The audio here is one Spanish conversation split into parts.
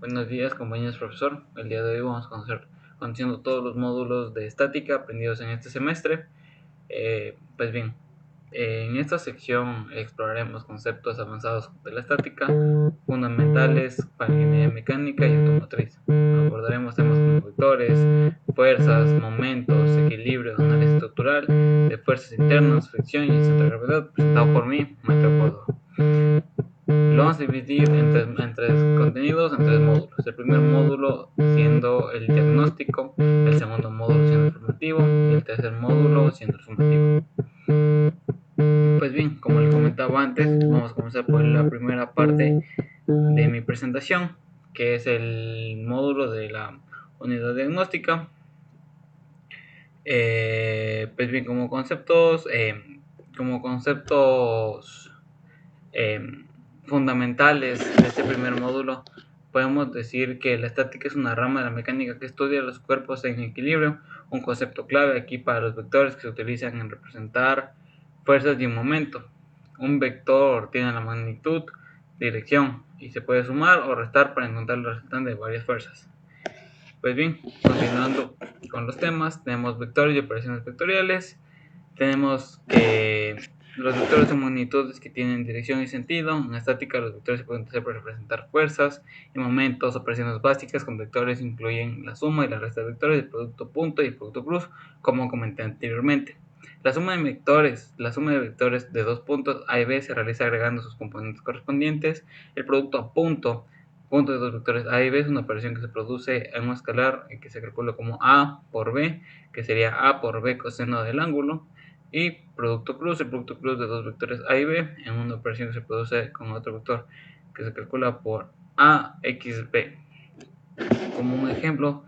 Buenos días, compañeros profesor. El día de hoy vamos a conociendo todos los módulos de estática aprendidos en este semestre. Pues bien, en esta sección exploraremos conceptos avanzados de la estática, fundamentales para ingeniería mecánica y automotriz. Abordaremos temas como vectores, fuerzas, momentos, equilibrio, análisis estructural, de fuerzas internas, fricción y centro de gravedad, presentado por mí, maestro Córdoba. Lo vamos a dividir en tres contenidos, en tres módulos. El primer módulo siendo el diagnóstico, el segundo módulo siendo el formativo y el tercer módulo siendo el sumativo. Pues bien, como les comentaba antes, vamos a comenzar por la primera parte de mi presentación, que es el módulo de la unidad diagnóstica. Pues bien, como conceptos fundamentales de este primer módulo, podemos decir que la estática es una rama de la mecánica que estudia los cuerpos en equilibrio, un concepto clave aquí para los vectores que se utilizan en representar fuerzas y un momento. Un vector tiene la magnitud, dirección y se puede sumar o restar para encontrar el resultante de varias fuerzas. Pues bien, continuando con los temas, tenemos vectores y operaciones vectoriales. Tenemos que los vectores son magnitudes que tienen dirección y sentido. En estática, los vectores se pueden usar para representar fuerzas y momentos. Operaciones básicas con vectores incluyen la suma y la resta de vectores, el producto punto y el producto cruz, como comenté anteriormente. La suma de vectores de dos puntos A y B se realiza agregando sus componentes correspondientes. El producto a punto de dos vectores A y B es una operación que se produce en un escalar que se calcula como A por B, que sería A por B coseno del ángulo. Y el producto cruz de dos vectores A y B en una operación que se produce con otro vector que se calcula por AXB. Como un ejemplo,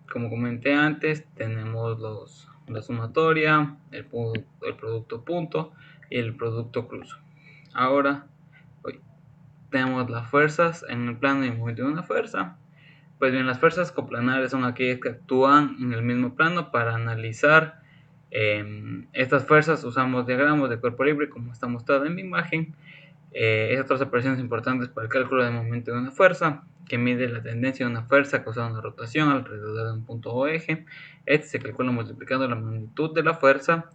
como comenté antes, tenemos la sumatoria, el producto punto y el producto cruz. Ahora tenemos las fuerzas en el plano y momento de una fuerza. Pues bien, las fuerzas coplanares son aquellas que actúan en el mismo plano. Para analizar estas fuerzas usamos diagramas de cuerpo libre como está mostrado en mi imagen. Otras operaciones importantes para el cálculo del momento de una fuerza, que mide la tendencia de una fuerza causando una rotación alrededor de un punto o eje. Este se calcula multiplicando la magnitud de la fuerza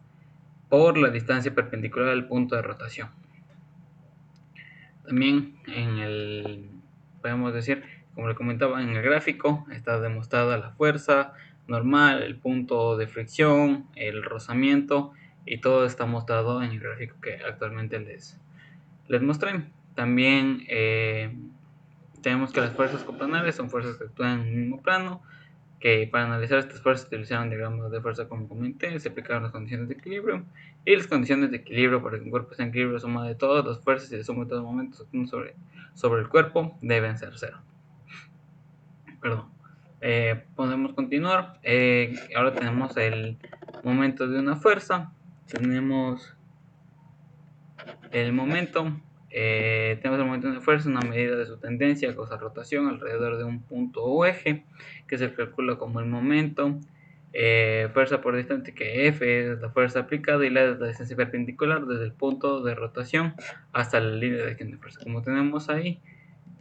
por la distancia perpendicular al punto de rotación. También podemos decir, como le comentaba en el gráfico, está demostrada la fuerza normal, el punto de fricción, el rozamiento, y todo está mostrado en el gráfico que actualmente les mostré. También tenemos que las fuerzas coplanares son fuerzas que actúan en el mismo plano, que para analizar estas fuerzas se utilizaron diagramas de fuerza como comenté, se aplicaron las condiciones de equilibrio, y las condiciones de equilibrio para que un cuerpo esté en equilibrio, suma de todas las fuerzas y la suma de todos los momentos sobre el cuerpo deben ser cero. Perdón. Podemos continuar. Ahora tenemos el momento de una fuerza, tenemos el momento. Tenemos el momento de una fuerza, una medida de su tendencia, causa rotación alrededor de un punto o eje, que se calcula como el momento. Fuerza por distancia, que F es la fuerza aplicada y la es la distancia perpendicular desde el punto de rotación hasta la línea de acción de fuerza. Como tenemos ahí,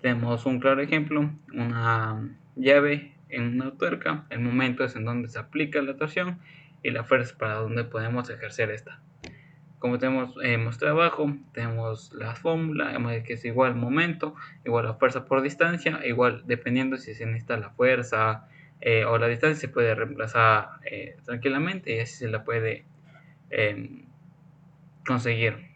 tenemos un claro ejemplo, una llave en una tuerca. El momento es en donde se aplica la torsión y la fuerza es para donde podemos ejercer esta. Como tenemos mostrado abajo, tenemos la fórmula, que es igual momento, igual a fuerza por distancia, igual dependiendo si se necesita la fuerza o la distancia, se puede reemplazar tranquilamente y así se la puede conseguir.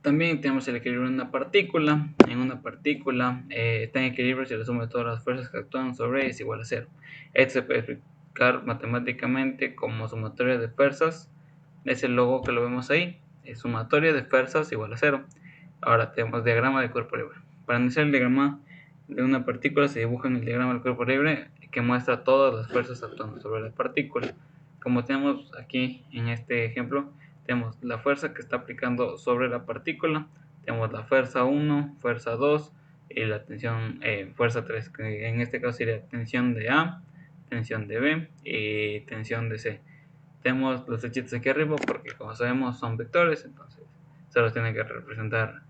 También tenemos el equilibrio en una partícula. En una partícula está en equilibrio si la suma de todas las fuerzas que actúan sobre ella es igual a cero. Esto se puede explicar matemáticamente como sumatoria de fuerzas. Es el logo que lo vemos ahí, es sumatoria de fuerzas igual a cero. Ahora tenemos diagrama de cuerpo libre. Para iniciar el diagrama de una partícula se dibuja en el diagrama del cuerpo libre que muestra todas las fuerzas actuando sobre la partícula. Como tenemos aquí en este ejemplo, tenemos la fuerza que está aplicando sobre la partícula, tenemos la fuerza 1, fuerza 2 y la tensión, fuerza 3, que en este caso sería tensión de A, tensión de B y tensión de C. Tenemos los flechitas aquí arriba porque, como sabemos, son vectores, entonces se los tiene que representar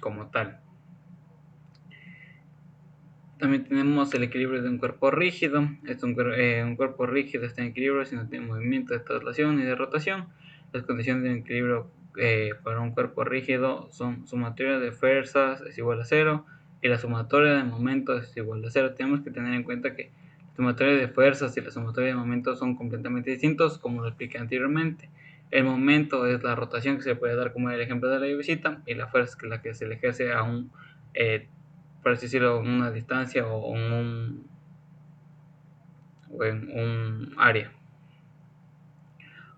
como tal. También tenemos el equilibrio de un cuerpo rígido. Un cuerpo rígido está en equilibrio si no tiene movimiento de traslación y de rotación. Las condiciones de equilibrio para un cuerpo rígido son sumatoria de fuerzas es igual a cero y la sumatoria de momentos es igual a cero. Tenemos que tener en cuenta que la sumatoria de fuerzas y la sumatoria de momentos son completamente distintos, como lo expliqué anteriormente. El momento es la rotación que se puede dar como el ejemplo de la llavecita, y la fuerza es la que se le ejerce a un por así decirlo, en una distancia o en un área.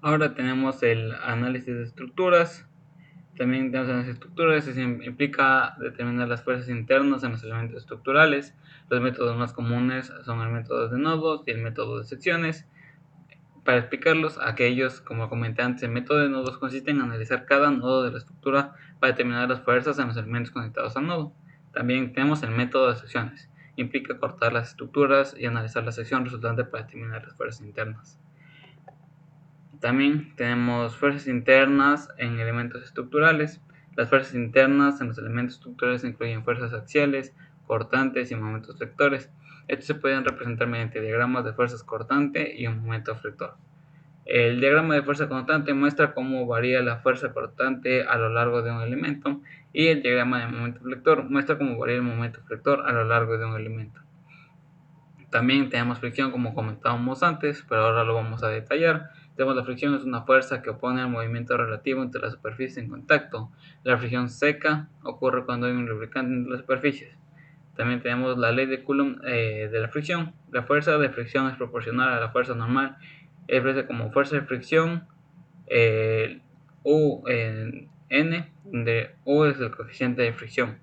Ahora tenemos el análisis de estructuras. También tenemos análisis de estructuras, eso implica determinar las fuerzas internas en los elementos estructurales. Los métodos más comunes son el método de nodos y el método de secciones. Para explicarlos, aquellos, como comenté antes, el método de nodos consiste en analizar cada nodo de la estructura para determinar las fuerzas en los elementos conectados al nodo. También tenemos el método de secciones. Implica cortar las estructuras y analizar la sección resultante para determinar las fuerzas internas. También tenemos fuerzas internas en elementos estructurales. Las fuerzas internas en los elementos estructurales incluyen fuerzas axiales, cortantes y momentos flectores. Estos se pueden representar mediante diagramas de fuerzas cortante y un momento flector. El diagrama de fuerza cortante muestra cómo varía la fuerza cortante a lo largo de un elemento, y el diagrama de momento flector muestra cómo varía el momento flector a lo largo de un elemento. También tenemos fricción, como comentábamos antes, pero ahora lo vamos a detallar. La fricción es una fuerza que opone el movimiento relativo entre las superficies en contacto. La fricción seca ocurre cuando hay un lubricante entre las superficies. También tenemos la ley de Coulomb de la fricción. La fuerza de fricción es proporcional a la fuerza normal. Es como fuerza de fricción U en N, donde U es el coeficiente de fricción.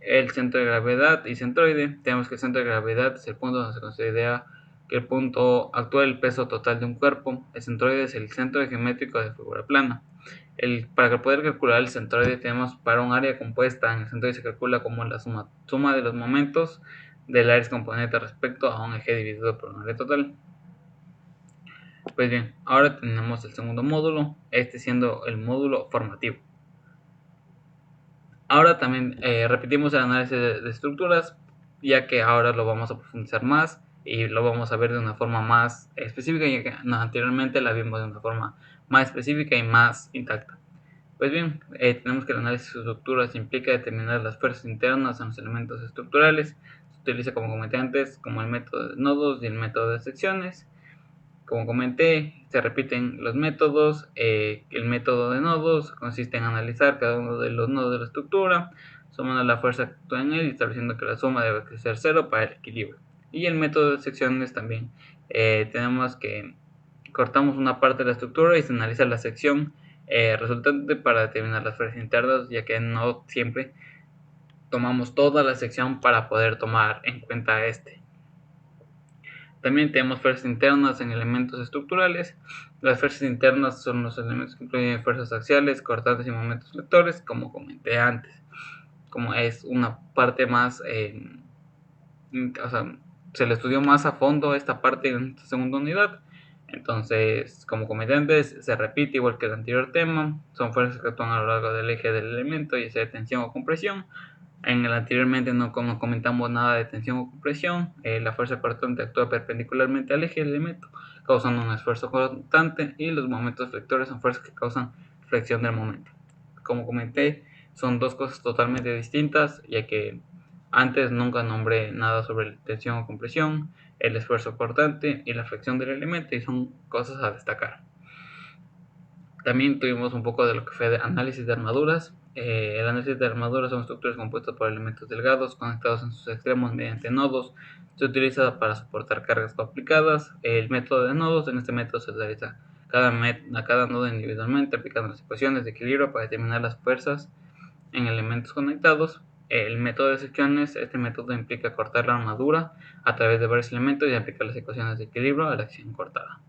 El centro de gravedad y centroide. Tenemos que el centro de gravedad es el punto donde se considera que el punto actúa el peso total de un cuerpo. El centroide es el centro geométrico de figura plana. Para poder calcular el centroide tenemos para un área compuesta. En el centroide se calcula como la suma de los momentos del área componente respecto a un eje dividido por un área total. Pues bien, ahora tenemos el segundo módulo, este siendo el módulo formativo. Ahora también repetimos el análisis de estructuras, ya que ahora lo vamos a profundizar más y lo vamos a ver de una forma más específica, ya que anteriormente la vimos de una forma más específica y más intacta. Pues bien, tenemos que el análisis de estructuras implica determinar las fuerzas internas en los elementos estructurales. Se utiliza, como comenté antes, como el método de nodos y el método de secciones. Como comenté, se repiten los métodos. El método de nodos consiste en analizar cada uno de los nodos de la estructura, sumando la fuerza que actúa en él y estableciendo que la suma debe ser cero para el equilibrio. Y el método de secciones también. Tenemos que cortamos una parte de la estructura y se analiza la sección resultante para determinar las fuerzas internas, ya que no siempre tomamos toda la sección para poder tomar en cuenta este. También tenemos fuerzas internas en elementos estructurales. Las fuerzas internas son los elementos que incluyen fuerzas axiales, cortantes y momentos flectores, como comenté antes. Como es una parte más, o sea, se le estudió más a fondo esta parte en esta segunda unidad. Entonces, como comenté antes, se repite igual que el anterior tema. Son fuerzas que actúan a lo largo del eje del elemento, ya sea de tensión o compresión. En el anteriormente no comentamos nada de tensión o compresión. La fuerza cortante actúa perpendicularmente al eje del elemento, causando un esfuerzo constante, y los momentos flectores son fuerzas que causan flexión del momento. Como comenté, son dos cosas totalmente distintas, ya que antes nunca nombré nada sobre tensión o compresión, el esfuerzo cortante y la flexión del elemento, y son cosas a destacar. También tuvimos un poco de lo que fue de análisis de armaduras. El análisis de armaduras son estructuras compuestas por elementos delgados conectados en sus extremos mediante nodos. Se utiliza para soportar cargas complicadas. El método de nodos, en este método se realiza a cada nodo individualmente, aplicando las ecuaciones de equilibrio para determinar las fuerzas en elementos conectados. El método de secciones, este método implica cortar la armadura a través de varios elementos y aplicar las ecuaciones de equilibrio a la acción cortada.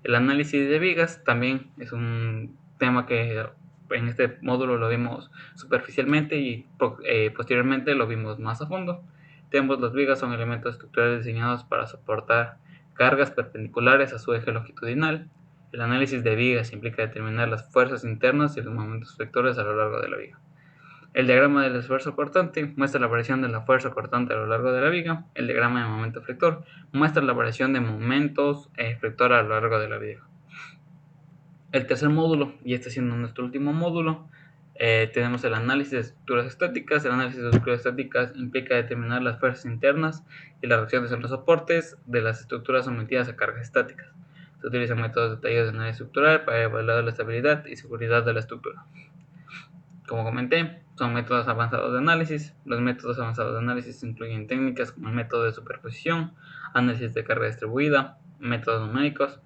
El análisis de vigas también es un tema que en este módulo lo vimos superficialmente y posteriormente lo vimos más a fondo. Tenemos las vigas, son elementos estructurales diseñados para soportar cargas perpendiculares a su eje longitudinal. El análisis de vigas implica determinar las fuerzas internas y los momentos flectores a lo largo de la viga. El diagrama del esfuerzo cortante muestra la variación de la fuerza cortante a lo largo de la viga. El diagrama de momento flector muestra la variación de momentos flector a lo largo de la viga. El tercer módulo, y este siendo nuestro último módulo, tenemos el análisis de estructuras estáticas. El análisis de estructuras estáticas implica determinar las fuerzas internas y las reacciones en los soportes de las estructuras sometidas a cargas estáticas. Se utilizan métodos detallados de análisis estructural para evaluar la estabilidad y seguridad de la estructura. Como comenté, son métodos avanzados de análisis. Los métodos avanzados de análisis incluyen técnicas como el método de superposición, análisis de carga distribuida, métodos numéricos.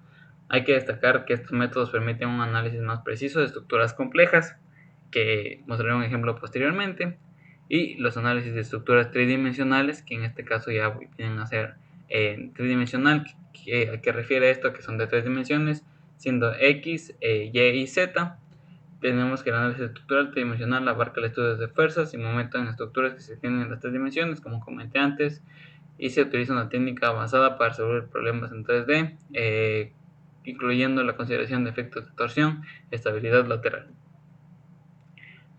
Hay que destacar que estos métodos permiten un análisis más preciso de estructuras complejas, que mostraré un ejemplo posteriormente, y los análisis de estructuras tridimensionales, que en este caso ya vienen a ser tridimensional, que refiere a esto, que son de 3 dimensiones, siendo X, Y y Z. Tenemos que el análisis estructural tridimensional abarca el estudio de fuerzas y momentos en estructuras que se tienen en las 3 dimensiones, como comenté antes, y se utiliza una técnica avanzada para resolver problemas en 3D, incluyendo la consideración de efectos de torsión, estabilidad lateral.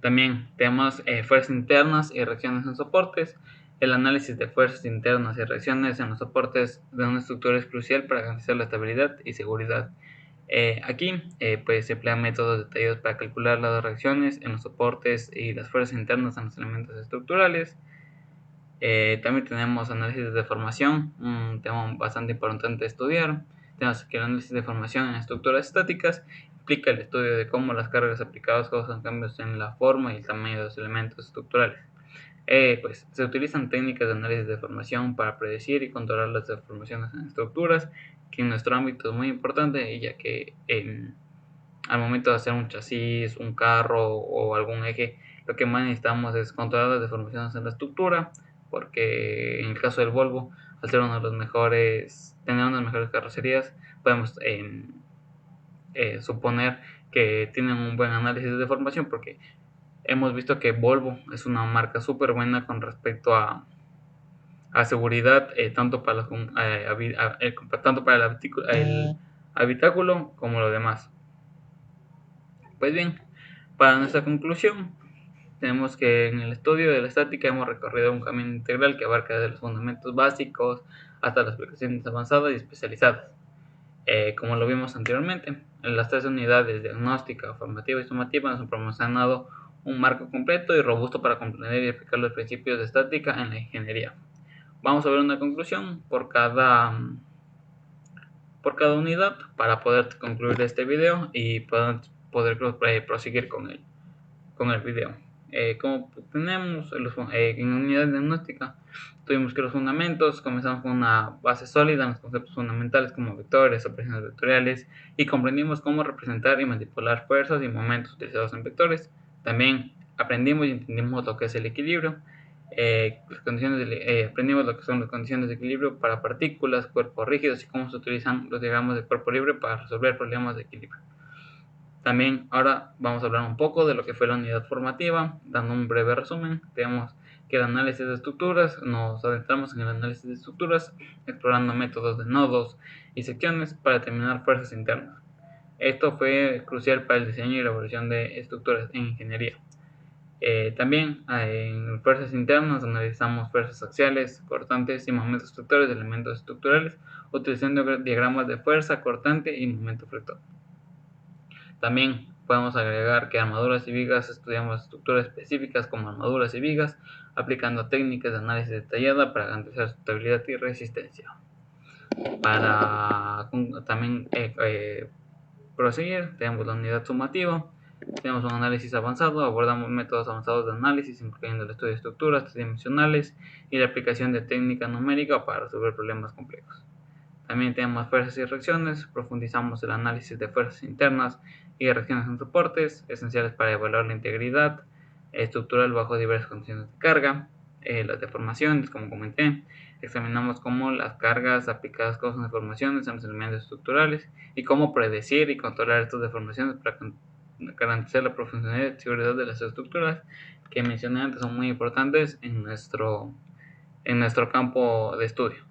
También tenemos fuerzas internas y reacciones en soportes. El análisis de fuerzas internas y reacciones en los soportes de una estructura es crucial para garantizar la estabilidad y seguridad. Aquí pues se emplean métodos detallados para calcular las reacciones en los soportes y las fuerzas internas en los elementos estructurales. También tenemos análisis de deformación, un tema bastante importante de estudiar. Tenemos que el análisis de deformación en estructuras estáticas implica el estudio de cómo las cargas aplicadas causan cambios en la forma y el tamaño de los elementos estructurales. Pues se utilizan técnicas de análisis de deformación para predecir y controlar las deformaciones en estructuras, que en nuestro ámbito es muy importante, ya que al momento de hacer un chasis, un carro o algún eje, lo que más necesitamos es controlar las deformaciones en la estructura, porque en el caso del Volvo, al ser uno de los mejores, tener unas mejores carrocerías, podemos suponer que tienen un buen análisis de deformación, porque hemos visto que Volvo es una marca súper buena con respecto a seguridad, tanto para, tanto para el habitáculo como lo demás. Pues bien, para nuestra conclusión, tenemos que en el estudio de la estática hemos recorrido un camino integral que abarca desde los fundamentos básicos hasta las aplicaciones avanzadas y especializadas. Como lo vimos anteriormente, en las 3 unidades diagnóstica, formativa y sumativa nos han proporcionado un marco completo y robusto para comprender y aplicar los principios de estática en la ingeniería. Vamos a ver una conclusión por cada unidad para poder concluir este video y poder proseguir con el video. Como tenemos en unidad diagnóstica, tuvimos que los fundamentos, comenzamos con una base sólida en los conceptos fundamentales como vectores, operaciones vectoriales, y comprendimos cómo representar y manipular fuerzas y momentos utilizados en vectores. También aprendimos y entendimos lo que es el equilibrio. Aprendimos lo que son las condiciones de equilibrio para partículas, cuerpos rígidos y cómo se utilizan los diagramas de cuerpo libre para resolver problemas de equilibrio. También ahora vamos a hablar un poco de lo que fue la unidad formativa, dando un breve resumen. Tenemos que el análisis de estructuras, nos adentramos en el análisis de estructuras, explorando métodos de nodos y secciones para determinar fuerzas internas. Esto fue crucial para el diseño y la evaluación de estructuras en ingeniería. También en fuerzas internas analizamos fuerzas axiales, cortantes y momentos flectores de elementos estructurales, utilizando diagramas de fuerza, cortante y momento flector. También podemos agregar que armaduras y vigas estudiamos estructuras específicas como armaduras y vigas, aplicando técnicas de análisis detallada para garantizar su estabilidad y resistencia. Para también proseguir, tenemos la unidad sumativa, tenemos un análisis avanzado, abordamos métodos avanzados de análisis, incluyendo el estudio de estructuras tridimensionales y la aplicación de técnica numérica para resolver problemas complejos. También tenemos fuerzas y reacciones, profundizamos el análisis de fuerzas internas y reacciones en soportes, esenciales para evaluar la integridad estructural bajo diversas condiciones de carga. Las deformaciones, como comenté, examinamos cómo las cargas aplicadas causan deformaciones en los elementos estructurales y cómo predecir y controlar estas deformaciones para garantizar la profundidad y seguridad de las estructuras, que mencioné antes son muy importantes en nuestro campo de estudio.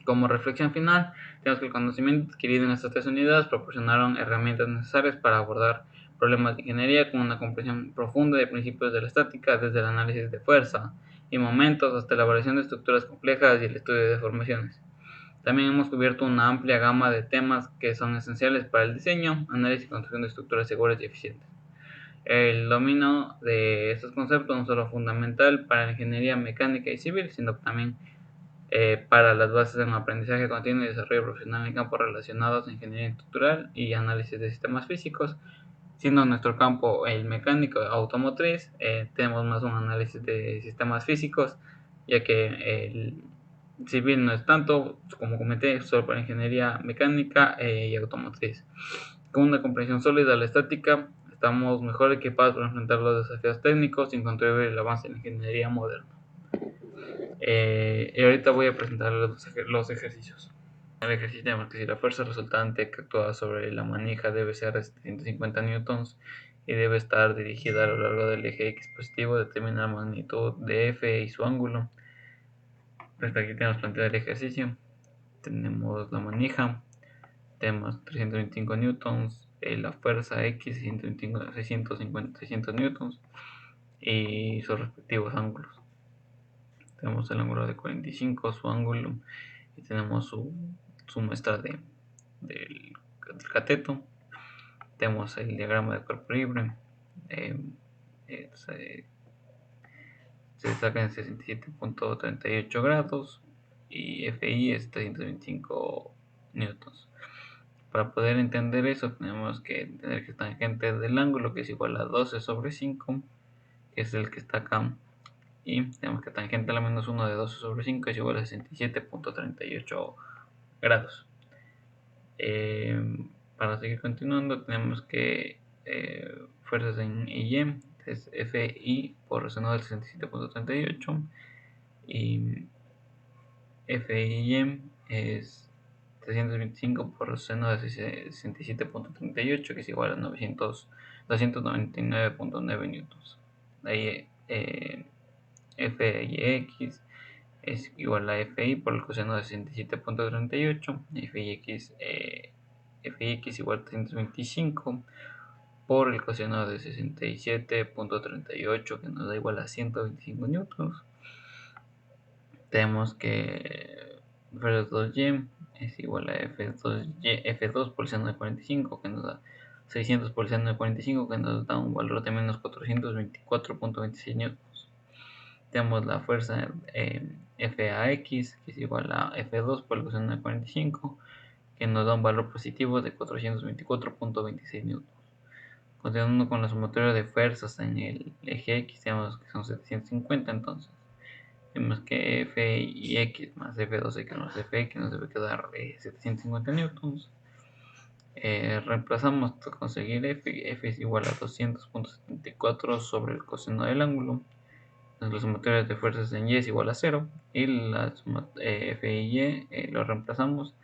Como reflexión final, tenemos que el conocimiento adquirido en estas 3 unidades proporcionaron herramientas necesarias para abordar problemas de ingeniería con una comprensión profunda de principios de la estática, desde el análisis de fuerza y momentos hasta la evaluación de estructuras complejas y el estudio de deformaciones. También hemos cubierto una amplia gama de temas que son esenciales para el diseño, análisis y construcción de estructuras seguras y eficientes. El dominio de estos conceptos no solo es fundamental para la ingeniería mecánica y civil, sino también para las bases de un aprendizaje continuo y desarrollo profesional en campos relacionados a ingeniería estructural y análisis de sistemas físicos. Siendo nuestro campo el mecánico automotriz, tenemos más un análisis de sistemas físicos, ya que el civil no es tanto, como comenté, solo para ingeniería mecánica y automotriz. Con una comprensión sólida de la estática, estamos mejor equipados para enfrentar los desafíos técnicos y contribuir al avance en la ingeniería moderna. Y ahorita voy a presentar los ejercicios. El ejercicio tenemos que si la fuerza resultante que actúa sobre la manija debe ser de 750 newtons y debe estar dirigida a lo largo del eje X positivo, determina la magnitud de F y su ángulo. Hasta aquí tenemos planteado el ejercicio. Tenemos la manija, tenemos 325 newtons, la fuerza X 600 newtons y sus respectivos ángulos. Tenemos el ángulo de 45, su ángulo, y tenemos su muestra del cateto. Tenemos el diagrama de cuerpo libre. Se destaca en 67.38 grados y FI es 325 newtons. Para poder entender eso tenemos que entender que tangente del ángulo, que es igual a 12 sobre 5, que es el que está acá, y tenemos que tangente a la menos 1 de 12 sobre 5 es igual a 67.38 grados. Para seguir continuando tenemos que fuerzas en Y es FI por seno del 67.38 y FI es 325 por seno de 67.38, que es igual a 299.9 newtons. Ahí FIX es igual a FI por el coseno de 67.38, FIX igual a 325 por el coseno de 67.38, que nos da igual a 125 newtons. Tenemos que F2y es igual a F2 por el seno de 45, que nos da 600 por el seno de 45, que nos da un valor de menos 424.26 newtons. Tenemos la fuerza FAX, que es igual a F2 por el coseno de 45, que nos da un valor positivo de 424.26 newtons. Continuando con la sumatoria de fuerzas en el eje X, tenemos que son 750, entonces tenemos que F y X más F2X más Fx nos debe quedar 750 newtons. Reemplazamos para conseguir F es igual a 200.74 sobre el coseno del ángulo. La sumatoria de fuerzas en Y es igual a 0 y la F y Y lo reemplazamos.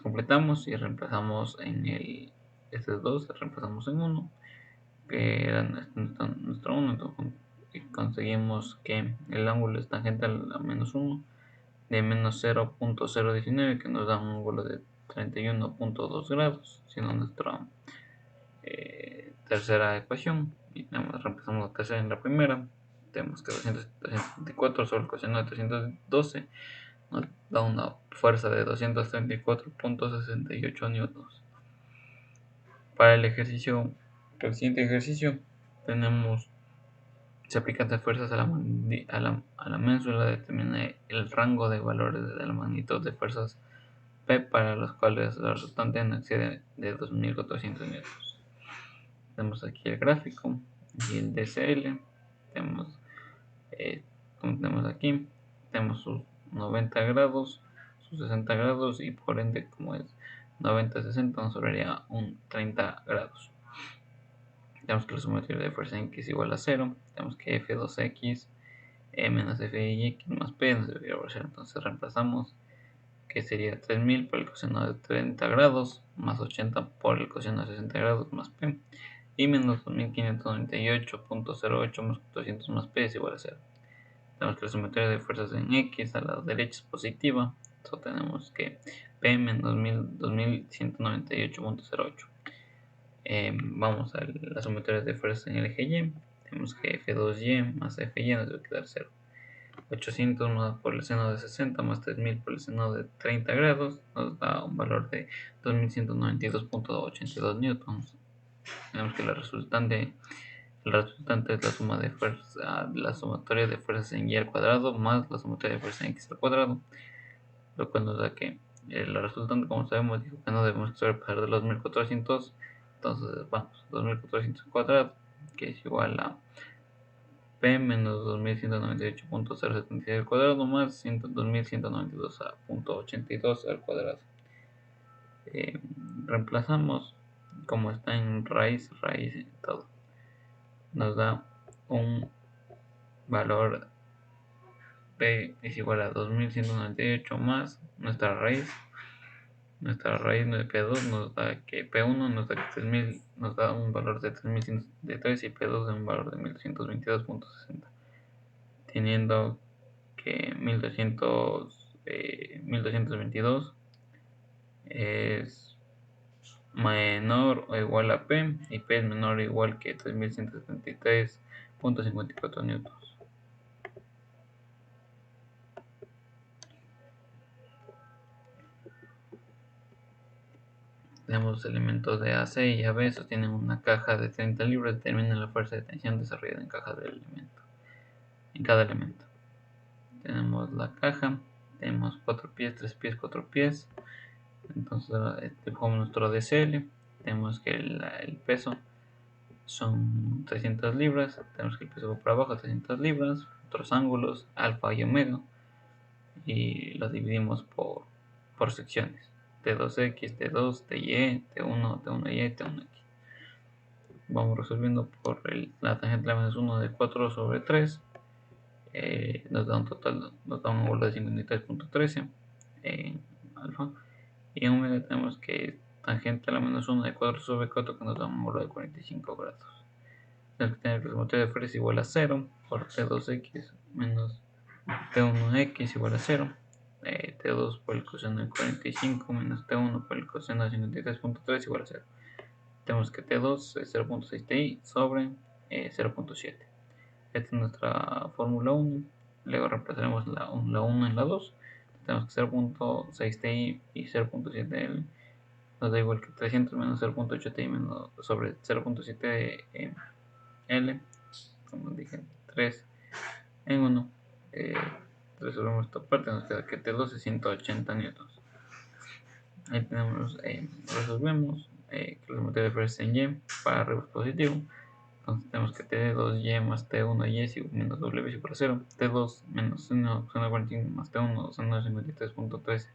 Completamos y reemplazamos en el estos dos, reemplazamos en 1, que era nuestro 1, entonces conseguimos que el ángulo es tangente a menos 1 de menos 0.019, que nos da un ángulo de 31.2 grados, siendo nuestra tercera ecuación. Y reemplazamos la tercera en la primera. Tenemos que 274 sobre el coseno de 312 nos da una fuerza de 234.68 newtons. Para el siguiente ejercicio tenemos, se aplican las fuerzas a la ménsula, determina el rango de valores de la magnitud de fuerzas P para los cuales la resultante no excede de 2400 newtons. Tenemos aquí el gráfico y el DCL. Como tenemos aquí, tenemos sus 90 grados, sus 60 grados y por ende, como es 90-60, nos sobraría un 30 grados. Tenemos que la sumatoria de fuerza en X igual a 0. Tenemos que F2X menos FYX más P nos debería ser. Entonces reemplazamos, que sería 3000 por el coseno de 30 grados más 80 por el coseno de 60 grados más P y menos 2598.08 más 400 más P es igual a 0. Tenemos que la sumatoria de fuerzas en X a la derecha es positiva. Entonces tenemos que P menos 2198.08. Vamos a las sumatorias de fuerzas en el eje Y. Tenemos que F2Y más FY nos debe quedar 0. 800 más por el seno de 60 más 3000 por el seno de 30 grados nos da un valor de 2192.82 newtons. Tenemos que la resultante es la suma de fuerza, la sumatoria de fuerzas en y al cuadrado más la sumatoria de fuerzas en x al cuadrado, lo cual nos da que la resultante, como sabemos, dijo que no debemos sobrepasar de los 1400. Entonces vamos, 2400 al cuadrado, que es igual a P menos 2198.076 al cuadrado más 2192.82 al cuadrado. Reemplazamos como está en raíz y todo. Nos da un valor P es igual a 2198 más nuestra raíz. Nuestra raíz de P2 nos da que P1 nos da que 3000, nos da un valor de 3103 y P2 de un valor de 1222.60. Teniendo que 1222 es menor o igual a P y P es menor o igual que 3173.54 newtons. Tenemos elementos de AC y AB sostienen una caja de 30 libras, determinan la fuerza de tensión desarrollada en cada elemento. Tenemos la caja, tenemos 4 pies, 3 pies, 4 pies. Entonces dibujamos nuestro DCL. Tenemos que el peso son 300 libras. Tenemos que el peso va para abajo, 300 libras. Otros ángulos, alfa y omega. Y los dividimos por secciones. T2X, T2, TY, T1, T1Y, T1X. Vamos resolviendo por la tangente de la menos 1 de 4 sobre 3. Nos da un total, nos da un ángulo de 53.13 en alfa. Y en omega tenemos que tangente a la menos 1 de 4 sobre 4 que nos da un ángulo de 45 grados. Tenemos que tener que la sumatoria de fuerza igual a 0 por T2X menos T1X igual a 0. T2 por el coseno de 45 menos T1 por el coseno de 53.3 igual a 0. Tenemos que T2 es 0.6 Ti sobre 0.7. Esta es nuestra fórmula 1. Luego reemplazaremos la 1 en la 2. Tenemos que 0.6 Ti y 0.7 nos da igual que 300 menos 0.8 Ti menos sobre 0.7 L. Como dije, 3 en 1. Resolvemos esta parte, nos queda que T2 es 180 newtons. Ahí tenemos, resolvemos que la materia de fuerza en Y para arriba es positivo. Entonces tenemos que T2Y más T1Y menos W igual a 0. T2 menos 1,45 más T1 son 53.13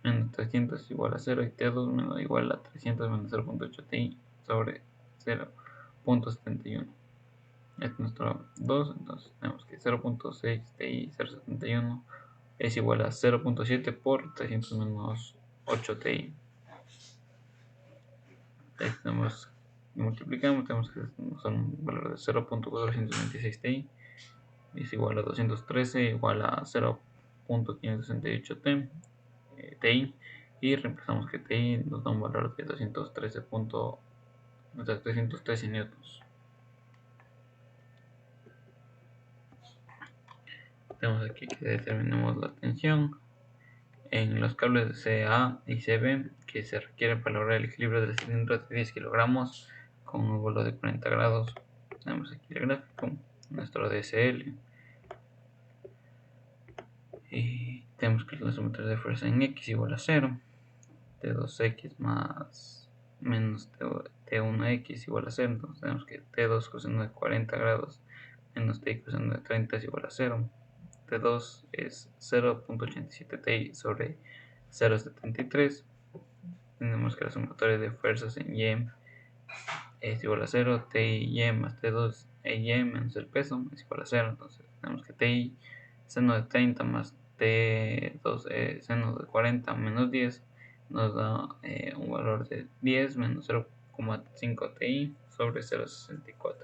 menos 300 igual a 0 y T2 menos igual a 300 menos 0.8 Ti sobre 0.71. Este es nuestro 2, entonces tenemos que 0.6 Ti 0.71 es igual a 0.7 por 300 menos 8 Ti. Tenemos, multiplicamos, tenemos que son un valor de 0.426 Ti es igual a 213 igual a 0.568 Ti y reemplazamos que Ti nos da un valor de 313 newtons. Tenemos aquí que determinemos la tensión en los cables de CA y CB que se requiere para lograr el equilibrio del cilindro de 10 kilogramos con un ángulo de 40 grados. Tenemos aquí el gráfico, nuestro DSL. Y tenemos que la sumatoria de fuerza en X igual a 0. T2X más menos T1X igual a 0. Entonces tenemos que T2 coseno de 40 grados menos T coseno de 30 es igual a 0. T2 es 0.87 Ti sobre 0.73. Tenemos que la sumatoria de fuerzas en Y es igual a 0. Ti más T2 Y menos el peso es igual a 0. Entonces tenemos que Ti seno de 30 más T2 seno de 40 menos 10 nos da un valor de 10 menos 0.5 Ti sobre 0.64.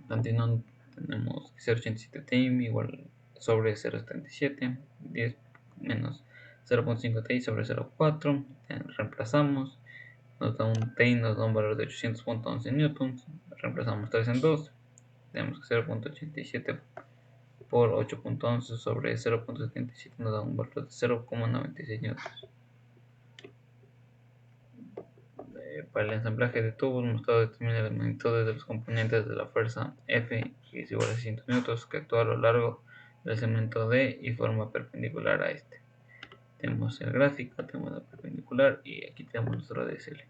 Continuando, tenemos 0.87 Ti igual sobre 0.77, 10 menos 0.5 Ti sobre 0.4, reemplazamos nos da un T y nos da un valor de 800.11 newtons. Reemplazamos 3 en 2, tenemos que 0.87 por 8.11 sobre 0.77 nos da un valor de 0,96 newtons. Para el ensamblaje de tubos, mostrado determina las magnitudes de los componentes de la fuerza F, que es igual a 600 newtons, que actúa a lo largo del segmento D y forma perpendicular a este. Tenemos el gráfico, tenemos la perpendicular y aquí tenemos nuestro DSL.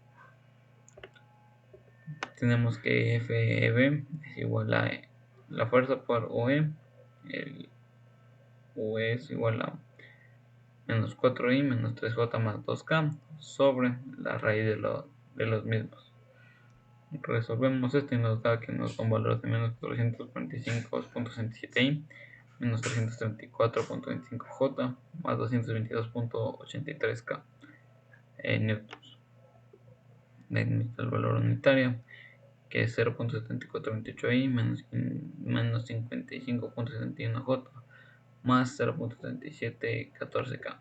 Tenemos que FEB es igual a la fuerza por UE, el UE es igual a menos 4i menos 3j más 2k sobre la raíz de los mismos. Resolvemos esto y nos da que nos da un valor de menos 445.67i menos 334.25j más 222.83k newtons. El valor unitario que es 0.7428i menos 55.71j más 0.7714k.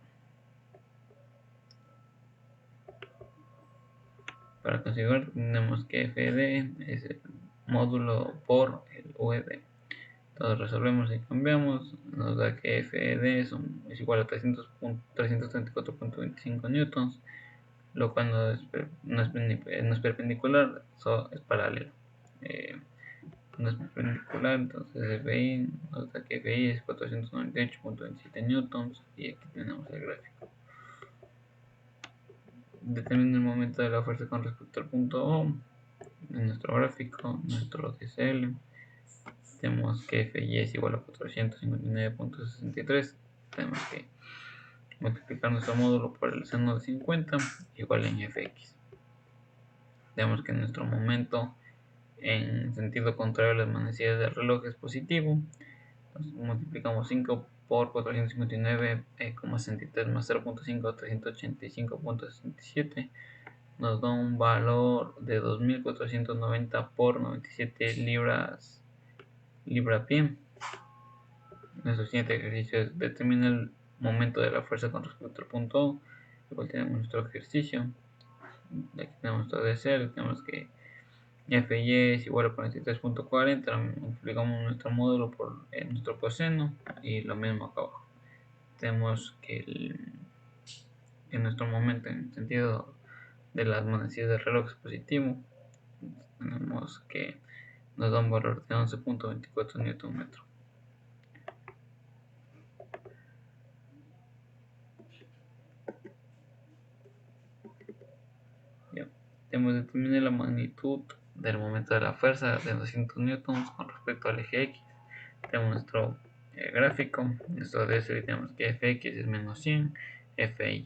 Para configurar tenemos que FD es el módulo por el UED. Entonces resolvemos y cambiamos, nos da que FD es igual a 334.25 newtons, lo cual no es perpendicular, es paralelo. No es perpendicular, entonces FI nos da que FI es 498.27 newtons y aquí tenemos el gráfico. Determina el momento de la fuerza con respecto al punto O en nuestro gráfico, nuestro DSL. Tenemos que FY es igual a 459.63. Tenemos que multiplicar nuestro módulo por el seno de 50 igual en Fx. Tenemos que nuestro momento en sentido contrario a las manecillas del reloj es positivo. Entonces multiplicamos 5 por 459,63 más 0.5 385.67 nos da un valor de 2490 por 97 libra pie. Nuestro siguiente ejercicio es determinar el momento de la fuerza con respecto al punto O. Igual tenemos nuestro ejercicio. Aquí tenemos nuestro DSL, tenemos que FY es igual a 43.40, multiplicamos nuestro módulo por nuestro coseno y lo mismo acá abajo. Tenemos que nuestro momento en sentido de las manecillas del reloj es positivo. Tenemos que nos da un valor de 11.24 Nm. Ya. Tenemos que determinar la magnitud del momento de la fuerza de 200 newtons con respecto al eje X. Tenemos nuestro gráfico, nuestro DS tenemos que Fx es menos 100, Fy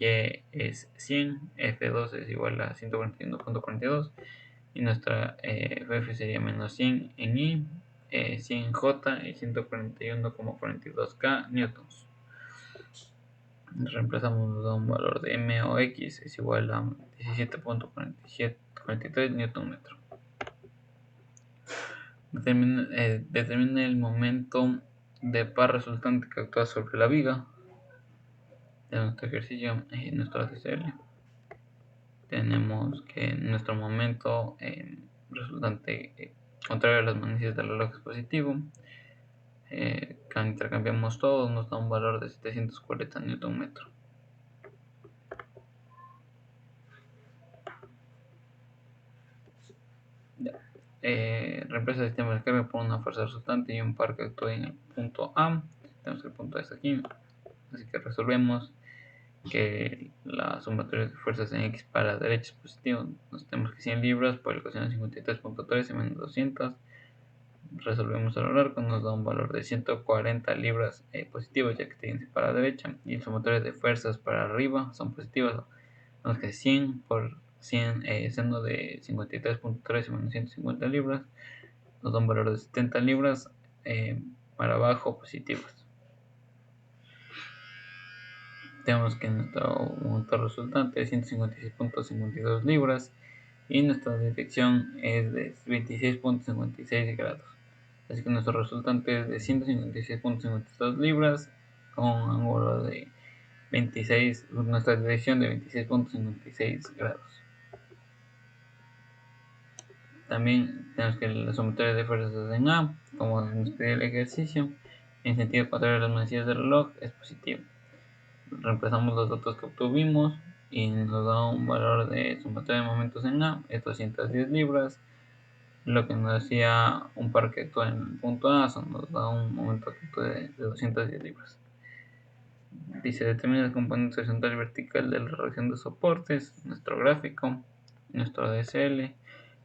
es 100, F2 es igual a 141.42 y nuestra F sería menos 100 en I, 100 en J y 141,42k newtons. Reemplazamos un valor de M o X es igual a 17.43 newton metro. Determina el momento de par resultante que actúa sobre la viga de nuestro ejercicio en nuestro ACCL. Tenemos que nuestro momento resultante contrario a las manecillas del reloj es positivo. Intercambiamos todo, nos da un valor de 740 Nm. Reemplaza el sistema de carga por una fuerza resultante y un par que actúa en el punto A. Tenemos que el punto A está aquí, así que resolvemos que la sumatoria de fuerzas en X para la derecha es positivo. Nos tenemos que 100 libras por el coseno de 53.13 menos 200. Resolvemos a lo largo, nos da un valor de 140 libras positivas, ya que tienen para la derecha, y el sumatorio de fuerzas para arriba son positivas. Tenemos que 100 por 100 seno de 53.13 menos 150 libras, nos da un valor de 70 libras para abajo positivas. Tenemos que nuestro monto resultante es 156.52 libras y nuestra dirección es de 26.56 grados. Así que nuestro resultante es de 156.52 libras con un ángulo de 26, nuestra dirección de 26.56 grados. También tenemos que la sumatoria de fuerzas en A, como nos pide el ejercicio, en sentido contrario a las manecillas del reloj, es positivo. Reemplazamos los datos que obtuvimos y nos da un valor de sumatoria de momentos en A, es 210 libras, lo que nos hacía un par que actúa en el punto A, nos da un momento que actúa de 210 libras. Dice, determina el componente horizontal y vertical de la relación de soportes, nuestro gráfico, nuestro DSL,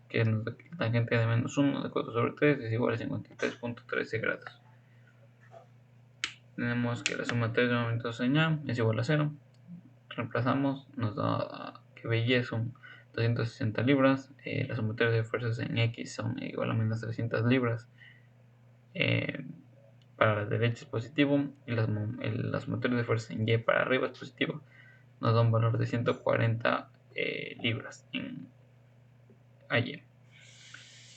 que es la tangente de menos 1 de 4 sobre 3 es igual a 53.13 grados. Tenemos que la sumatoria de momentos en A es igual a 0. Reemplazamos, nos da que BY son 260 libras, la sumatoria de fuerzas en X son igual a menos 300 libras. Para la derecha es positivo y la sumatoria de fuerzas en Y para arriba es positivo. Nos da un valor de 140 libras en AY.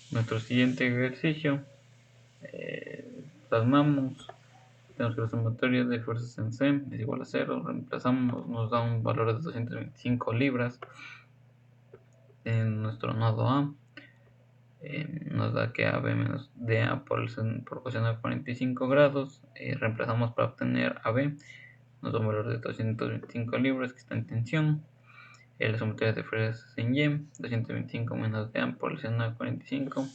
Nuestro siguiente ejercicio, plasmamos, tenemos que la sumatoria de fuerzas en C es igual a 0, reemplazamos, nos da un valor de 225 libras en nuestro nodo A, nos da que AB menos DA proporciona a 45 grados, reemplazamos para obtener AB, nos da un valor de 225 libras que está en tensión, la sumatoria de fuerzas en Y, 225 menos DA proporciona a 45,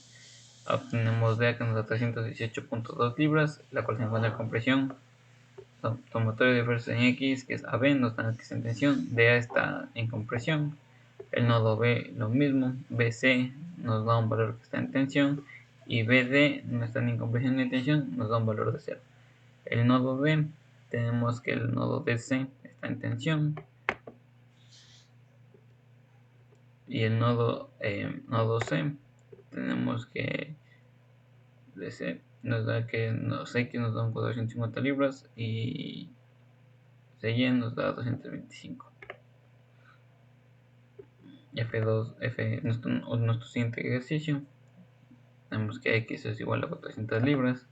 obtenemos DA que nos da 318.2 libras, la cual se encuentra en compresión. Sumatoria de fuerzas en X, que es AB, nos da que está en tensión, DA está en compresión. El nodo B lo mismo, BC nos da un valor que está en tensión y BD no está ni en compresión ni en tensión, nos da un valor de 0. El nodo D, tenemos que el nodo DC está en tensión y el nodo C, tenemos que DC nos da que X nos da un 450 libras y CY nos da 225. F2, nuestro siguiente ejercicio, tenemos que X es igual a 400 libras,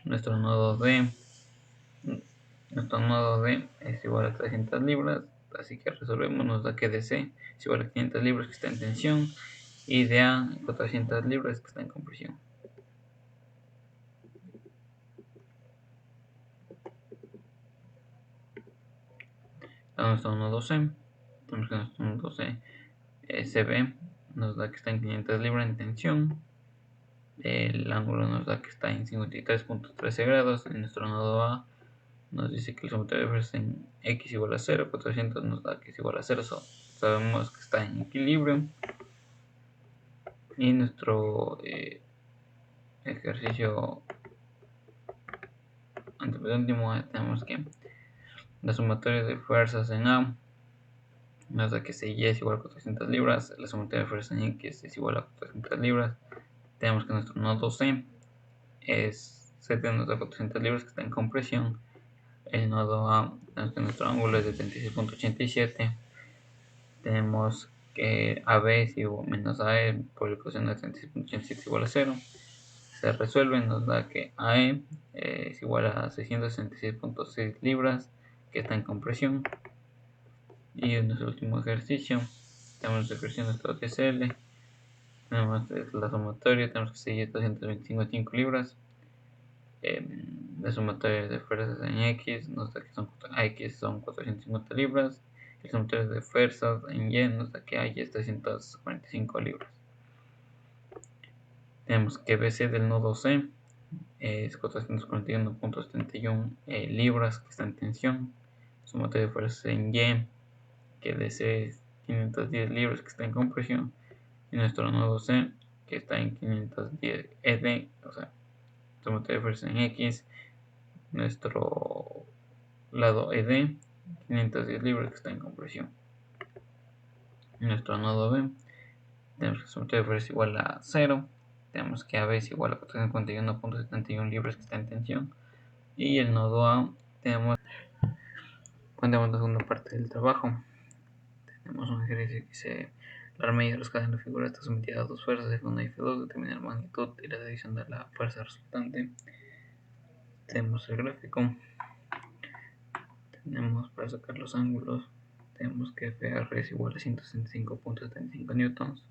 nuestro nodo D es igual a 300 libras, así que resolvemos, nos da que DC es igual a 500 libras que está en tensión y DA 400 libras que está en compresión. A nuestro nodo C, tenemos que nuestro nodo C CB nos da que está en 500 libras en tensión, el ángulo nos da que está en 53.13 grados, en nuestro nodo A nos dice que el sumatorio de fuerzas en X igual a 0, 400 nos da que es igual a 0, sabemos que está en equilibrio. Y nuestro ejercicio antepenúltimo, tenemos que la sumatoria de fuerzas en A nos da que CY es igual a 400 libras, la sumatoria de fuerzas en X es igual a 400 libras, tenemos que nuestro nodo C es 70 a 400 libras que está en compresión, el nodo A, tenemos que nuestro ángulo es de 36.87, tenemos que AB es igual menos AE por el coseno de 36.87 igual a 0, se resuelve, nos da que AE es igual a 666.6 libras que está en compresión. Y en nuestro último ejercicio tenemos la ejercicio de nuestro TCL, tenemos la sumatoria, tenemos que seguir 225 libras, la sumatoria de fuerzas en X nos da que X son 450 libras, la sumatoria de fuerzas en Y nos da que Y es 345 libras. Tenemos que BC del nodo C es 441.71 libras que está en tensión, sumatoria de fuerzas en Y que DC es 510 libras que está en compresión, y nuestro nodo C que está en 510 ED, o sea, sumatoria de fuerzas en X, nuestro lado ED 510 libras que está en compresión. En nuestro nodo B tenemos que sumatoria de fuerzas igual a 0, tenemos que AB es igual a 451.71 libras que está en tensión, y el nodo A tenemos la segunda parte del trabajo. Tenemos un ejercicio que dice la armilla roscada en la figura está sometida a dos fuerzas F1 y F2, determina la magnitud y la división de la fuerza resultante. Tenemos el gráfico, tenemos para sacar los ángulos, tenemos que FR es igual a 165.75 newtons,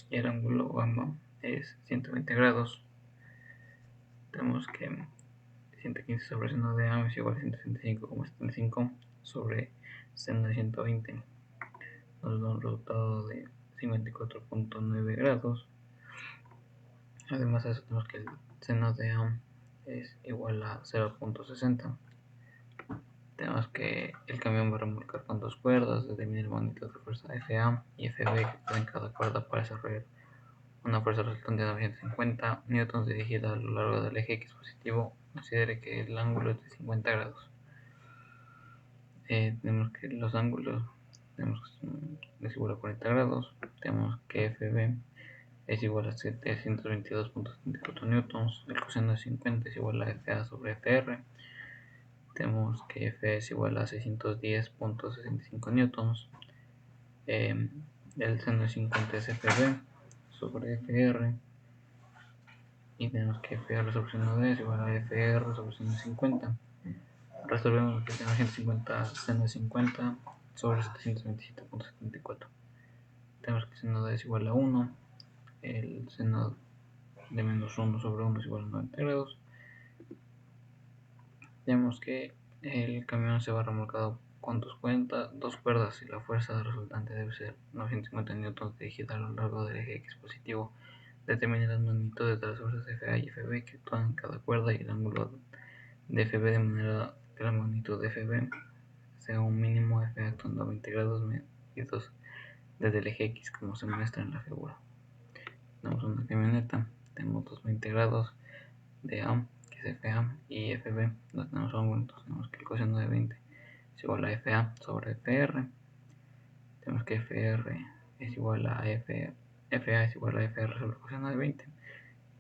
y el ángulo gamma es 120 grados. Tenemos que 115 sobre seno de A es igual a 165,75 sobre seno de 120. Nos da un resultado de 54,9 grados. Además de eso, tenemos que el seno de A es igual a 0,60. Tenemos que el camión va a remolcar con dos cuerdas, determina el magnitud de fuerza FA y FB que está en cada cuerda para desarrollar una fuerza resultante de 950 newtons dirigida a lo largo del eje X positivo. Considere que el ángulo es de 50 grados. Tenemos que los ángulos es igual a 40 grados. Tenemos que FB es igual a 722,74 newtons. El coseno de 50 es igual a FA sobre FR. Tenemos que F es igual a 610,65 newtons. El seno de 50 es FB sobre FR. Y tenemos que FR sobre seno de es igual a FR sobre seno de 50. Resolvemos que tenemos 150 seno de 50 sobre 727,74. Tenemos que el seno de es igual a 1. El seno de menos 1 sobre 1 es igual a 90 grados. Tenemos que el camión se va remolcado con dos cuerdas y la fuerza resultante debe ser 950 newtons dirigida a lo largo del eje X positivo. Determine las magnitudes de las fuerzas FA y FB que actúan en cada cuerda y el ángulo de FB de manera que la magnitud de FB sea un mínimo FA actuando a 20 grados medidos desde el eje X como se muestra en la figura. Tenemos una camioneta, tenemos 220 grados de A que es FA y FB, no tenemos ángulo, entonces tenemos que el coseno de 20 es igual a FA sobre FR. Tenemos que FR es igual a FA es igual a FR sobre coseno de 20.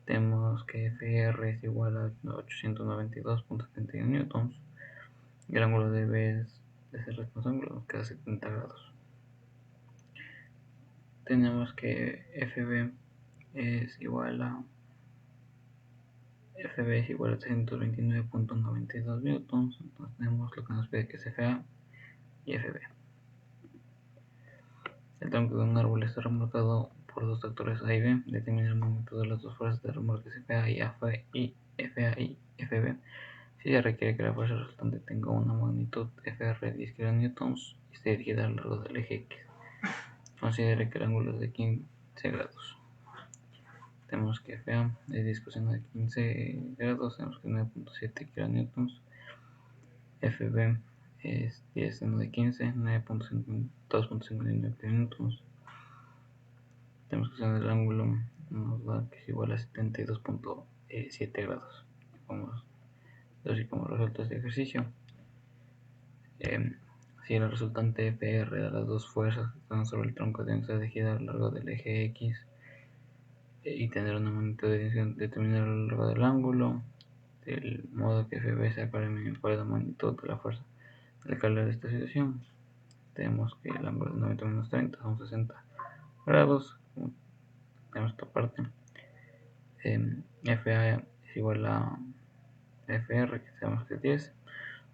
Tenemos que FR es igual a 892,71 newtons y el ángulo de B es de ser responsable, nos queda 70 grados. Tenemos que FB es igual a 329,92 newtons, entonces tenemos lo que nos pide que es FA y FB. El tronco de un árbol está remolcado por dos tractores A y B. Determina el momento de las dos fuerzas de remolque FA y FB. Si se requiere que la fuerza resultante tenga una magnitud FR de 10 kN y esté dirigida a lo largo del eje X. Considere que el ángulo es de 15 grados. Tenemos que FA es 10 coseno de 15 grados, tenemos que 9,7 kN. FB es 10 seno de 15, 2,59 kN. Tenemos que usar el ángulo, nos da que es igual a 72,7 grados. Vamos así como resuelto este ejercicio. Si el resultante FR de las dos fuerzas que están sobre el tronco deben ser dirigidas a lo largo del eje X y tener una magnitud de dirección determinada a lo largo del ángulo, del modo que FB sea cuál es la magnitud de la fuerza del calor de esta situación. Tenemos que el ángulo de 90 menos 30 son 60 grados. Tenemos esta parte. FA es igual a FR, que sabemos que es 10,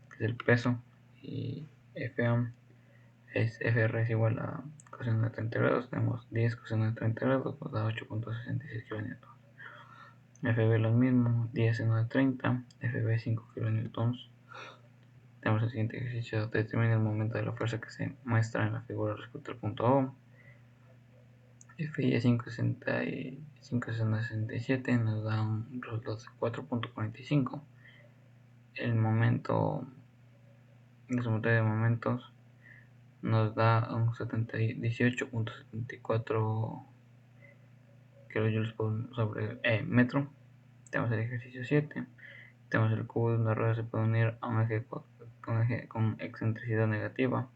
que es el peso, y FA FR es igual a coseno de 30 grados, tenemos 10 coseno de 30 grados, nos da 8,66 kN. FB lo mismo, 10 seno de 30, FB 5 kN. Tenemos el siguiente ejercicio, determina el momento de la fuerza que se muestra en la figura respecto al punto O. FI es 5,67, nos da un resultado de 4,45. El momento, la sumatoria de momentos nos da un 18,74 kilojoules sobre metro. Tenemos el ejercicio 7. Tenemos el cubo de una rueda se puede unir a un eje con excentricidad negativa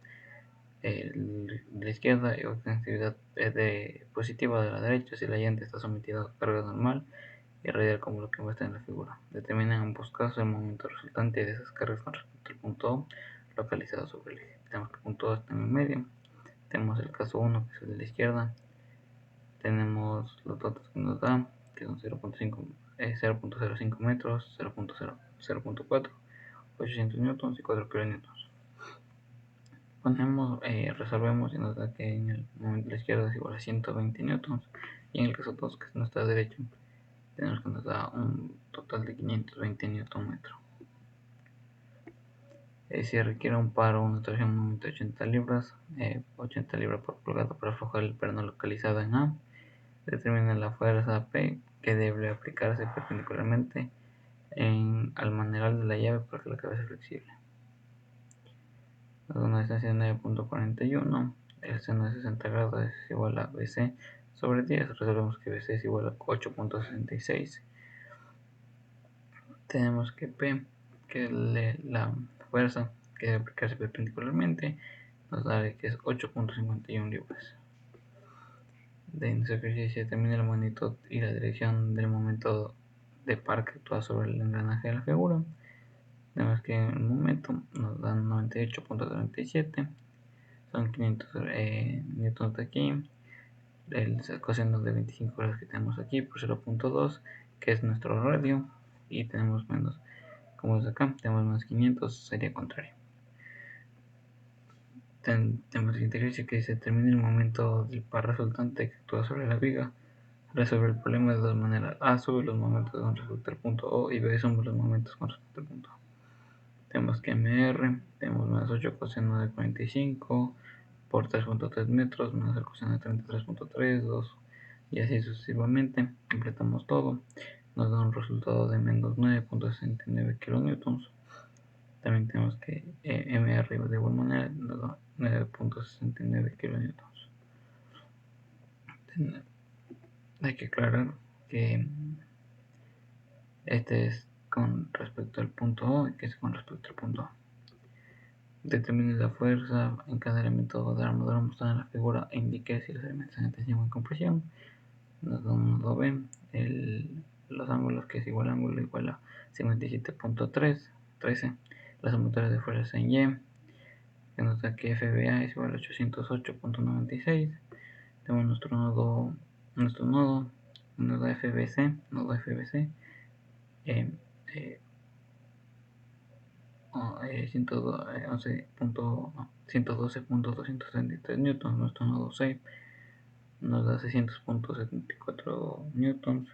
de la izquierda y excentricidad positiva de la derecha si la llanta está sometida a carga normal y radial como lo que muestra en la figura. Determina en ambos casos el momento resultante de esas cargas con respecto al punto O localizado sobre el eje. Tenemos que el punto O está en el medio. Tenemos el caso 1 que es el de la izquierda. Tenemos los datos que nos dan, que son 0,05 metros, 0,4, 800 newtons y 4 kilonewtons. Resolvemos y nos da que en el momento de la izquierda es igual a 120 newtons y en el caso 2, que es nuestra derecha, tenemos que nos da un total de 520 Nm. Si requiere un paro, una torsión, un momento de 80 libras, 80 libras por pulgada para aflojar el perno localizado en A. Determina la fuerza P que debe aplicarse perpendicularmente al maneral de la llave para que la cabeza es flexible. Una distancia de 9.41, el seno de 60 grados es igual a BC sobre 10. Resolvemos que BC es igual a 8.66. Tenemos que P, que es la fuerza que debe aplicarse perpendicularmente, nos da que es 8.51 libras. De nuestro ejercicio determina la magnitud y la dirección del momento de par que actúa sobre el engranaje de la figura. Tenemos que en el momento nos dan 98.37, son 500 newtons de aquí, el coseno de 25 grados que tenemos aquí por 0.2, que es nuestro radio, y tenemos menos, como es acá, tenemos más 500, sería contrario. Tenemos el siguiente ejercicio que se determina el momento del par resultante que actúa sobre la viga. Resolver el problema de dos maneras. A sube los momentos con respecto al punto O y B sube los momentos con respecto al punto O. Tenemos que MR, tenemos más 8 coseno de 45 por 3.3 metros, menos el coseno de 33.3, 2, y así sucesivamente. Completamos todo, nos da un resultado de menos 9.69 kilonewtons. También tenemos que MR de igual manera nos da 9.69 kilonewtons. Hay que aclarar que este es con respecto al punto O y que es con respecto al punto A. Determine la fuerza en cada elemento de la armadura mostrada en la figura e indique si los elementos están en tensión o en compresión. Nos da un nodo B, los ángulos que es igual ángulo igual a 57.13, las sumatoria de fuerzas en Y, que nos da que FBA es igual a 808.96. Tenemos nuestro nodo, nodo FBC, 112.233 newtons. Nuestro nodo 6 nos da 600.74 newtons,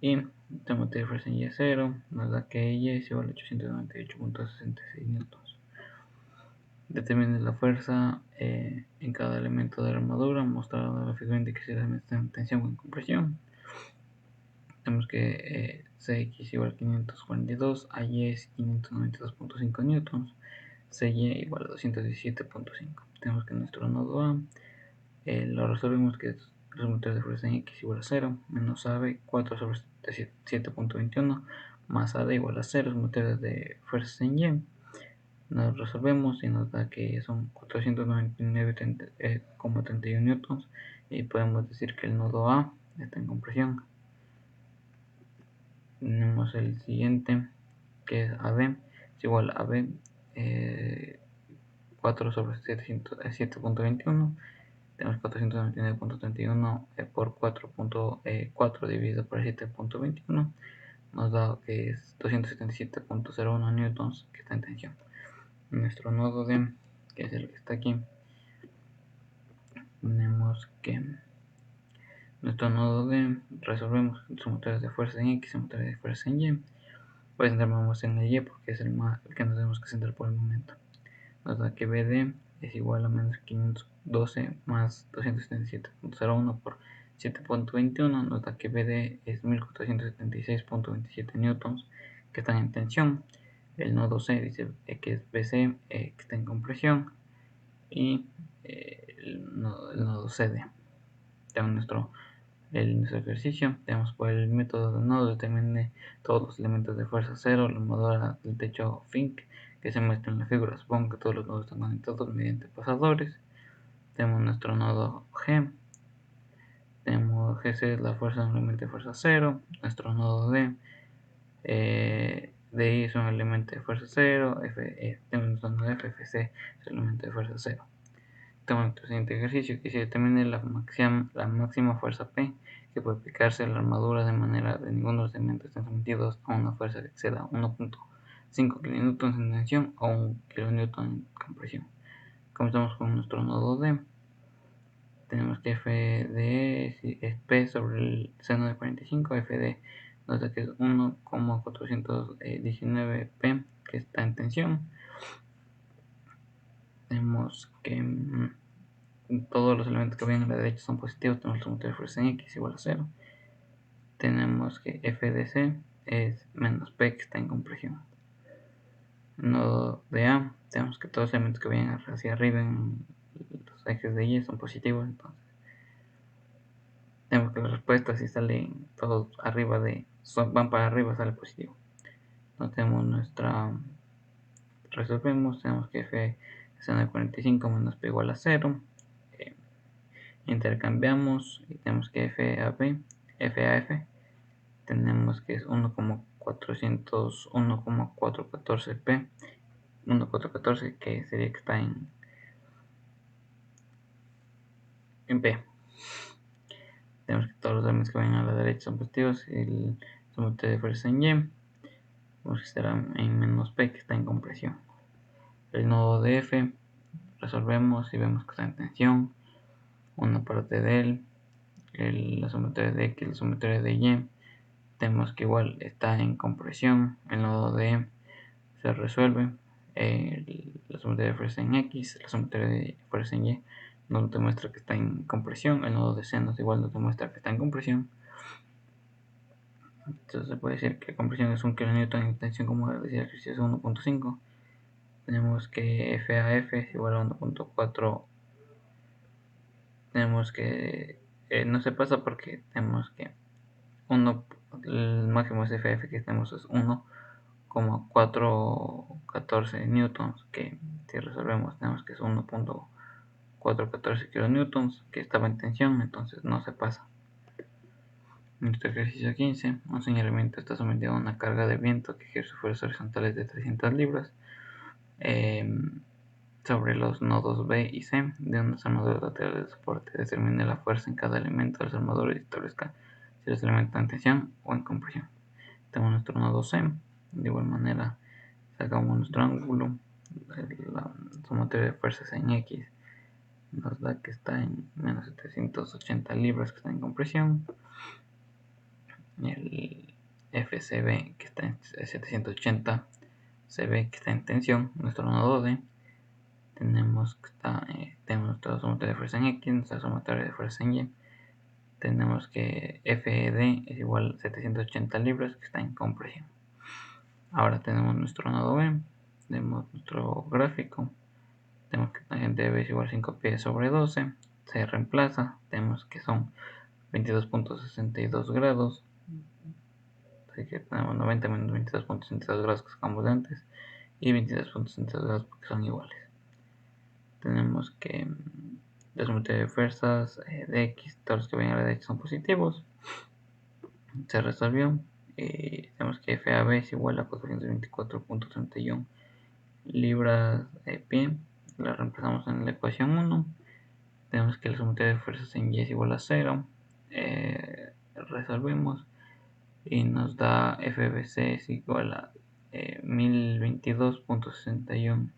y tenemos de fuerza en Y0 nos da que Y es igual a 898.66 newtons. Determine la fuerza en cada elemento de la armadura mostrado en la figura, indica si la está en tensión o en compresión. Tenemos que CX igual a 542, AY es 592.5 newtons, CY igual a 217.5. Tenemos que nuestro nodo A lo resolvemos que es resultado de fuerza en X igual a 0, menos AB 4 sobre 7.21, más AD igual a 0, resultado de fuerza en Y. Nos resolvemos y nos da que son 499,31 newtons, y podemos decir que el nodo A está en compresión. Tenemos el siguiente, que es AD es igual a B 4 sobre 7.21. Tenemos 499.31 por 4.4 dividido por 7.21, nos da que es 277.01 newtons que está en tensión. Nuestro nodo D, que es el que está aquí, tenemos que nuestro nodo D resolvemos sumatoria de fuerza en X, sumatoria de fuerza en Y. Pues centramos en el Y porque es el que nos tenemos que centrar por el momento. Nos da que BD es igual a menos 512 más 277.01 por 7.21, nos da que BD es 1476.27 newtons que están en tensión. El nodo C dice que es BC que está en compresión, y el nodo CD. Tenemos nuestro ejercicio. Tenemos por el método de nodo determine todos los elementos de fuerza cero, la armadura del techo Fink que se muestra en la figura. Supongo que todos los nodos están conectados mediante pasadores. Tenemos nuestro nodo G. Tenemos GC es la fuerza, un elemento de fuerza cero. Nuestro nodo D. DI es un elemento de fuerza cero. Tenemos nuestro nodo F. FC es el elemento de fuerza cero. Tenemos nuestro siguiente ejercicio que se determine la máxima fuerza P que puede aplicarse a la armadura de manera que ninguno de los elementos estén sometidos a una fuerza que exceda 1.5 kN en tensión o 1 kN en compresión. Comenzamos con nuestro nodo D. tenemos que f de es P sobre el seno de 45, f de nos da que es 1,419 P, que está en tensión. Tenemos que todos los elementos que vienen a la derecha son positivos, tenemos el sumatorio de fuerza en X igual a 0. Tenemos que f de C es menos P, que está en compresión. Nodo de A, tenemos que todos los elementos que vienen hacia arriba en los ejes de Y son positivos, entonces tenemos que la respuesta si salen todos arriba van para arriba, sale positivo. Entonces tenemos resolvemos, tenemos que f seno de 45 menos p igual a 0. Intercambiamos y tenemos que f a b, f a f, tenemos que es 1,414 p, 1,414 que sería que está en p. Tenemos que todos los elementos que vayan a la derecha son positivos y el sumatorio de fuerza en Y vamos que estará en menos P, que está en compresión. El nodo de F resolvemos y vemos que está en tensión. Una parte de él, la sumatoria de X, la sumatoria de Y, tenemos que igual está en compresión. El nodo de E se resuelve, la sumatoria de fuerza en X, la sumatoria de fuerza en Y nos demuestra que está en compresión. El nodo de C igual nos demuestra que está en compresión. Entonces se puede decir que compresión es 1 kN y tensión, como decía el ejercicio, es 1.5. Tenemos que FAF es igual a 1.4. Tenemos que no se pasa porque tenemos que el máximo de FAF que tenemos es 1,414 newtons, que si resolvemos tenemos que es 1.414 kilonewtons, que estaba en tensión, entonces no se pasa. Nuestro ejercicio 15, un señalamiento está sometido a una carga de viento que ejerce fuerzas horizontales de 300 libras sobre los nodos B y C de un desarmador lateral de soporte. Determine la fuerza en cada elemento del desarmador y establezca si los elementos en tensión o en compresión. Tenemos nuestro nodo C, de igual manera sacamos nuestro ángulo, la sumatoria de fuerzas en X nos da que está en menos 780 libras, que está en compresión. El FCB que está en 780, CB que está en tensión, nuestro nodo D. Tenemos que tenemos nuestra sumatoria de fuerza en X, nuestra sumatoria de fuerza en Y. Tenemos que FED es igual a 780 libras, que está en compresión. Ahora tenemos nuestro nodo B, tenemos nuestro gráfico. Tenemos que tangente de B es igual a 5 pi sobre 12, se reemplaza, tenemos que son 22.62 grados, así que tenemos 90 menos 22.62 grados que sacamos de antes y 22.62 grados porque son iguales. Tenemos que la sumatoria de fuerzas de X, todos los que vayan a la derecha son positivos, se resolvió. Tenemos que FAB es igual a 424.31 libras de pie, la reemplazamos en la ecuación 1. Tenemos que la sumatoria de fuerzas en Y es igual a 0, resolvemos y nos da FBC es igual a 1022.61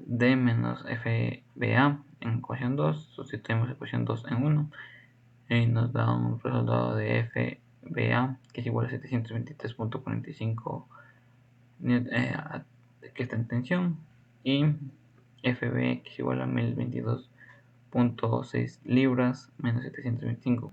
D menos FBA en ecuación 2, sustituimos ecuación 2 en 1 y nos da un resultado de FBA que es igual a 723.45 que está en tensión, y FB que es igual a 1022.6 libras menos 725.